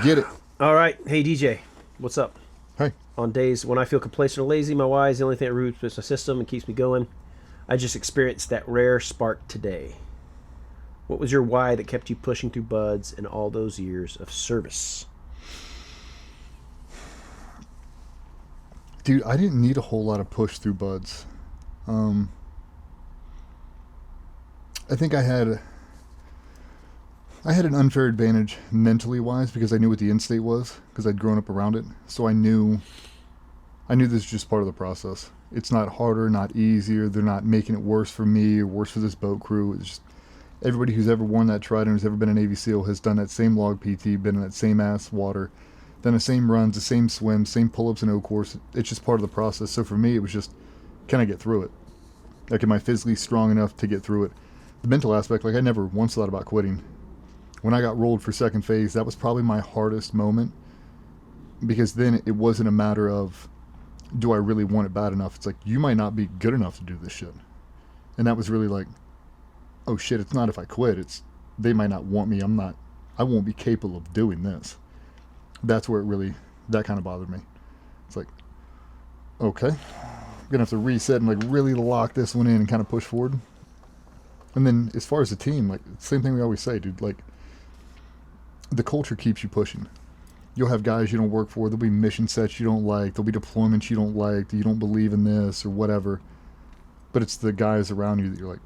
Get it. All right. Hey, DJ. What's up? Hey. On days when I feel complacent or lazy, my why is the only thing that roots my system and keeps me going. I just experienced that rare spark today. What was your why that kept you pushing through buds in all those years of service? Dude, I didn't need a whole lot of push through buds. I think I had an unfair advantage mentally wise because I knew what the end state was because I'd grown up around it. So I knew this was just part of the process. It's not harder, not easier. They're not making it worse for me or worse for this boat crew. It's just everybody who's ever worn that trident, who's ever been a Navy SEAL, has done that same log PT, been in that same ass water, done the same runs, the same swims, same pull-ups and O course. It's just part of the process. So for me, it was just, can I get through it? Like, am I physically strong enough to get through it? The mental aspect, like, I never once thought about quitting. When I got rolled for second phase, that was probably my hardest moment because then it wasn't a matter of, do I really want it bad enough? It's like, you might not be good enough to do this shit. And that was really like, oh shit, it's not if I quit. It's, they might not want me. I won't be capable of doing this. That's where it really, that kind of bothered me. It's like, okay, I'm going to have to reset and like really lock this one in and kind of push forward. And then as far as the team, like, same thing we always say, dude, like, the culture keeps you pushing. You'll have guys you don't work for. There'll be mission sets you don't like. There'll be deployments you don't like. That you don't believe in this or whatever. But it's the guys around you that you're like,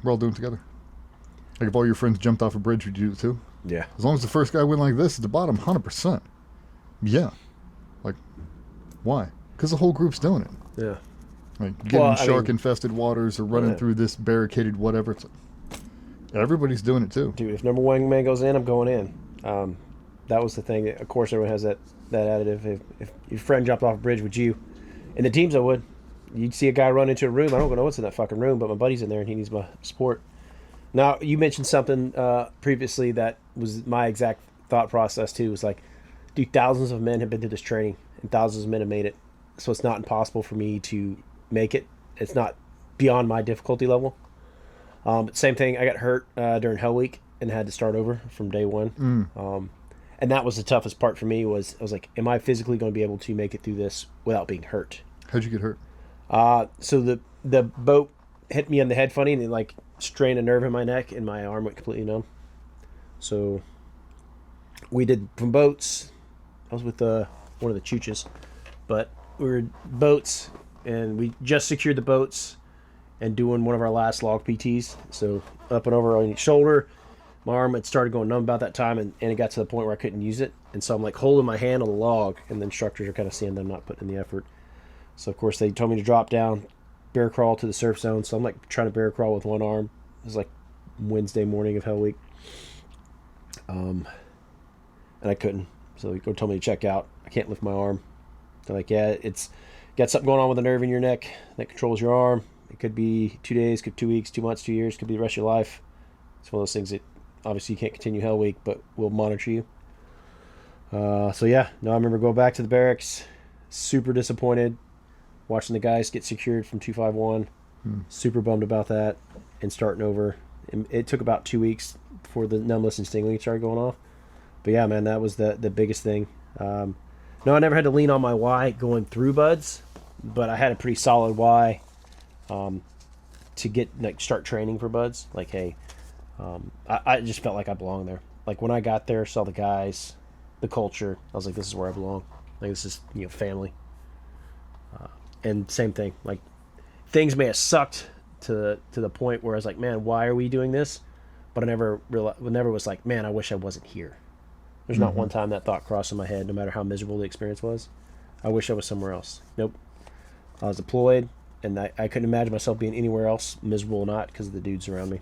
we're all doing it together. Like, if all your friends jumped off a bridge, would you do it too? Yeah. As long as the first guy went like this at the bottom, 100%. Yeah. Like, why? Because the whole group's doing it. Yeah. Like, getting in shark-infested waters or running through this barricaded whatever. It's like, everybody's doing it too. Dude, if number one man goes in, I'm going in. That was the thing. Of course, everyone has that additive. If your friend jumped off a bridge, would you? In the teams, I would. You'd see a guy run into a room. I don't know what's in that fucking room, but my buddy's in there and he needs my support. Now, you mentioned something previously that was my exact thought process too. It was like, dude, thousands of men have been through this training and thousands of men have made it. So it's not impossible for me to make it. It's not beyond my difficulty level. But same thing, I got hurt during Hell Week and had to start over from day one. And that was the toughest part for me was, I was like, am I physically going to be able to make it through this without being hurt? How'd you get hurt? So the boat hit me on the head funny and it like strained a nerve in my neck and my arm went completely numb. So we did from boats. I was with one of the chooches, but we were boats and we just secured the boats and doing one of our last log PTs. So up and over on each shoulder, my arm had started going numb about that time and it got to the point where I couldn't use it. And so I'm like holding my hand on the log and the instructors are kind of seeing that I'm not putting in the effort. So of course they told me to drop down, bear crawl to the surf zone. So I'm like trying to bear crawl with one arm. It was like Wednesday morning of Hell Week. And I couldn't. So they told me to check out. I can't lift my arm. They're like, yeah, it's got something going on with the nerve in your neck that controls your arm. It could be 2 days, could be 2 weeks, 2 months, 2 years, could be the rest of your life. It's one of those things that obviously you can't continue Hell Week, but we'll monitor you. So yeah, no, I remember going back to the barracks, super disappointed, watching the guys get secured from 251, super bummed about that, and starting over. It took about 2 weeks before the numbness and stinging started going off. But yeah, man, that was the biggest thing. No, I never had to lean on my why going through buds, but I had a pretty solid why to get like start training for buds. Like, hey, I just felt like I belonged there. Like when I got there, saw the guys, the culture, I was like, this is where I belong. Like this is family. And same thing. Like things may have sucked to the point where I was like, man, why are we doing this? But I never was like, man, I wish I wasn't here. There's not one time that thought crossed in my head, no matter how miserable the experience was. I wish I was somewhere else. Nope. I was deployed, and I couldn't imagine myself being anywhere else, miserable or not, because of the dudes around me.